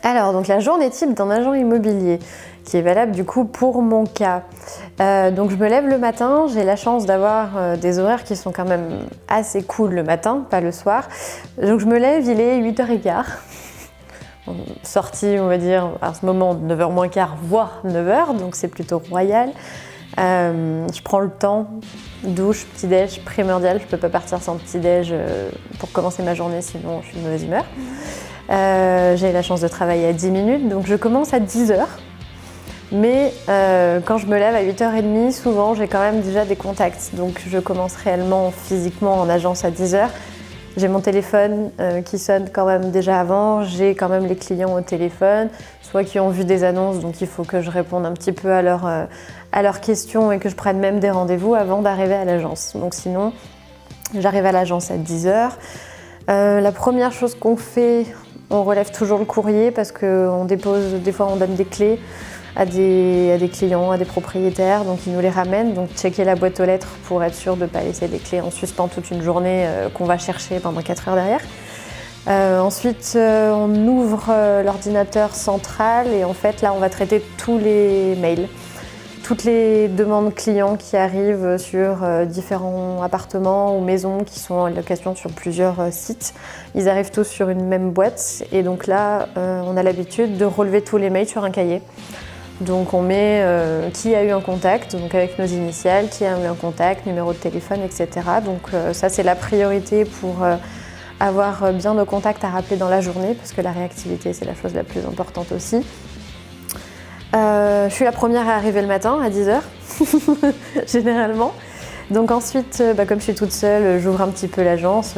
Alors, donc la journée type d'un agent immobilier, qui est valable du coup pour mon cas. Donc je me lève le matin, j'ai la chance d'avoir des horaires qui sont quand même assez cool le matin, pas le soir. Donc je me lève, il est 8h15. Sortie, on va dire, à ce moment 9h moins quart, voire 9h, donc c'est plutôt royal. Je prends le temps, douche, petit-déj, primordial, je peux pas partir sans petit-déj pour commencer ma journée, sinon je suis de mauvaise humeur. J'ai la chance de travailler à 10 minutes, donc je commence à 10h. Mais quand je me lève à 8h30, souvent j'ai quand même déjà des contacts. Donc je commence réellement physiquement en agence à 10h. J'ai mon téléphone qui sonne quand même déjà avant. J'ai quand même les clients au téléphone, soit qui ont vu des annonces, donc il faut que je réponde un petit peu à leurs questions et que je prenne même des rendez-vous avant d'arriver à l'agence. Donc sinon, j'arrive à l'agence à 10h. La première chose qu'on fait, on relève toujours le courrier parce qu'on dépose, des fois on donne des clés à des clients, à des propriétaires, donc ils nous les ramènent. Donc checker la boîte aux lettres pour être sûr de ne pas laisser les clés en suspens toute une journée qu'on va chercher pendant 4 heures derrière. Ensuite, on ouvre l'ordinateur central et en fait là on va traiter tous les mails, toutes les demandes clients qui arrivent sur différents appartements ou maisons qui sont en location sur plusieurs sites. Ils arrivent tous sur une même boîte et donc là on a l'habitude de relever tous les mails sur un cahier. Donc on met qui a eu un contact, donc avec nos initiales, qui a eu un contact, numéro de téléphone, etc. Donc ça c'est la priorité pour avoir bien nos contacts à rappeler dans la journée, parce que la réactivité c'est la chose la plus importante aussi. Je suis la première à arriver le matin à 10h, généralement. Donc ensuite, comme je suis toute seule, j'ouvre un petit peu l'agence.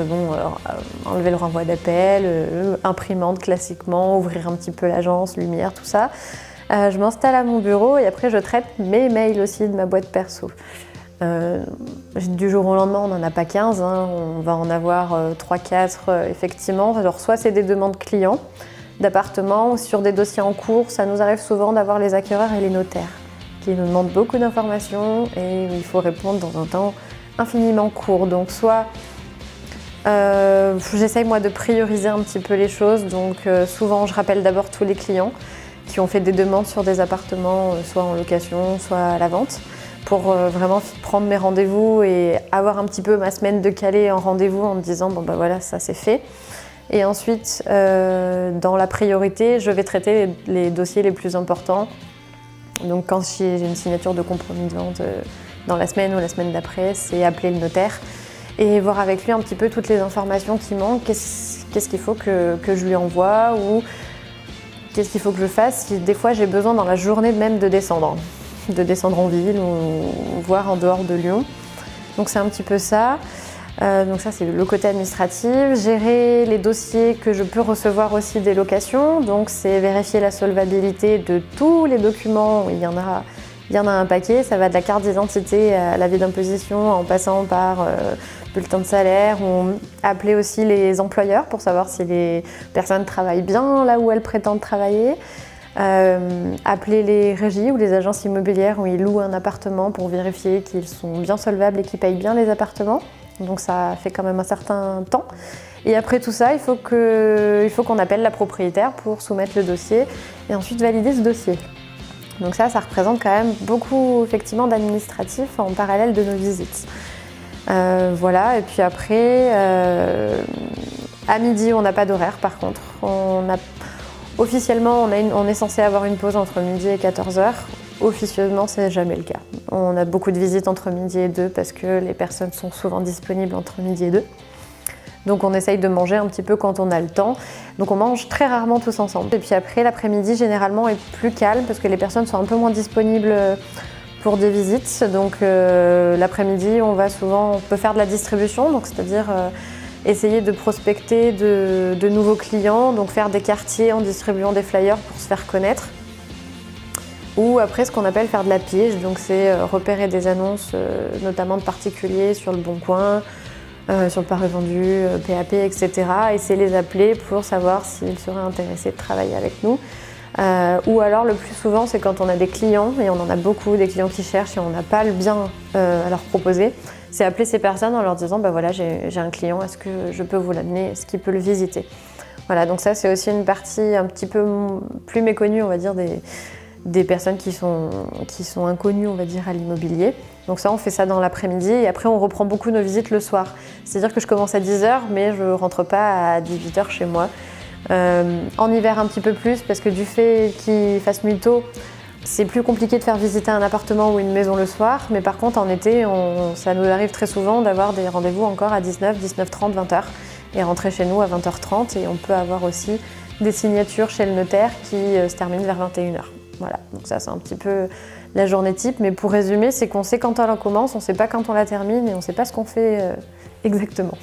Enlever le renvoi d'appel, imprimante classiquement, ouvrir un petit peu l'agence, lumière, tout ça. Je m'installe à mon bureau et après je traite mes mails aussi de ma boîte perso. Du jour au lendemain, on n'en a pas 15, hein. On va en avoir 3-4 effectivement. Alors, soit c'est des demandes clients d'appartements ou sur des dossiers en cours. Ça nous arrive souvent d'avoir les acquéreurs et les notaires qui nous demandent beaucoup d'informations et il faut répondre dans un temps infiniment court. Donc soit j'essaye moi de prioriser un petit peu les choses. Donc souvent je rappelle d'abord tous les clients qui ont fait des demandes sur des appartements, soit en location, soit à la vente, pour vraiment prendre mes rendez-vous et avoir un petit peu ma semaine de calé en rendez-vous en me disant bon bah voilà, ça c'est fait. Et ensuite, dans la priorité, je vais traiter les dossiers les plus importants. Donc quand j'ai une signature de compromis de vente dans la semaine ou la semaine d'après, c'est appeler le notaire et voir avec lui un petit peu toutes les informations qui manquent, qu'est-ce qu'il faut que je lui envoie ou qu'est-ce qu'il faut que je fasse si des fois j'ai besoin dans la journée même de descendre en ville ou voire en dehors de Lyon. Donc c'est un petit peu ça. Donc ça c'est le côté administratif. Gérer les dossiers que je peux recevoir aussi des locations. Donc c'est vérifier la solvabilité de tous les documents. Il y en a un paquet. Ça va de la carte d'identité à l'avis d'imposition en passant par bulletin de salaire. On appeler aussi les employeurs pour savoir si les personnes travaillent bien là où elles prétendent travailler. Appeler les régies ou les agences immobilières où ils louent un appartement pour vérifier qu'ils sont bien solvables et qu'ils payent bien les appartements. Donc ça fait quand même un certain temps. Et après tout ça, il faut qu'on appelle la propriétaire pour soumettre le dossier et ensuite valider ce dossier. Donc ça représente quand même beaucoup effectivement d'administratif en parallèle de nos visites. Voilà, et puis après, à midi, on n'a pas d'horaire par contre. Officiellement, on est censé avoir une pause entre midi et 14h. Officieusement, c'est jamais le cas. On a beaucoup de visites entre midi et 2 parce que les personnes sont souvent disponibles entre midi et 2. Donc on essaye de manger un petit peu quand on a le temps. Donc on mange très rarement tous ensemble. Et puis après, l'après-midi, généralement, est plus calme parce que les personnes sont un peu moins disponibles pour des visites. Donc l'après-midi, on peut faire de la distribution, donc c'est-à-dire essayer de prospecter de nouveaux clients, donc faire des quartiers en distribuant des flyers pour se faire connaître. Ou après ce qu'on appelle faire de la pige, donc c'est repérer des annonces, notamment de particuliers sur le Bon Coin, sur le Paris Vendu, PAP, etc. Et c'est les appeler pour savoir s'ils seraient intéressés de travailler avec nous. Ou alors le plus souvent c'est quand on a des clients, et on en a beaucoup, des clients qui cherchent et on n'a pas le bien à leur proposer, c'est appeler ces personnes en leur disant bah voilà j'ai un client, est-ce que je peux vous l'amener, est-ce qu'il peut le visiter? Voilà, donc ça c'est aussi une partie un petit peu plus méconnue, on va dire, des personnes qui sont inconnues, on va dire, à l'immobilier. Donc ça, on fait ça dans l'après-midi et après on reprend beaucoup nos visites le soir. C'est-à-dire que je commence à 10h, mais je rentre pas à 18h chez moi. En hiver un petit peu plus, parce que du fait qu'il fasse nuit tôt, c'est plus compliqué de faire visiter un appartement ou une maison le soir, mais par contre en été, ça nous arrive très souvent d'avoir des rendez-vous encore à 19, 19h30, 20h et rentrer chez nous à 20h30 et on peut avoir aussi des signatures chez le notaire qui se terminent vers 21h. Voilà, donc ça c'est un petit peu la journée type, mais pour résumer, c'est qu'on sait quand on la commence, on sait pas quand on la termine et on sait pas ce qu'on fait exactement.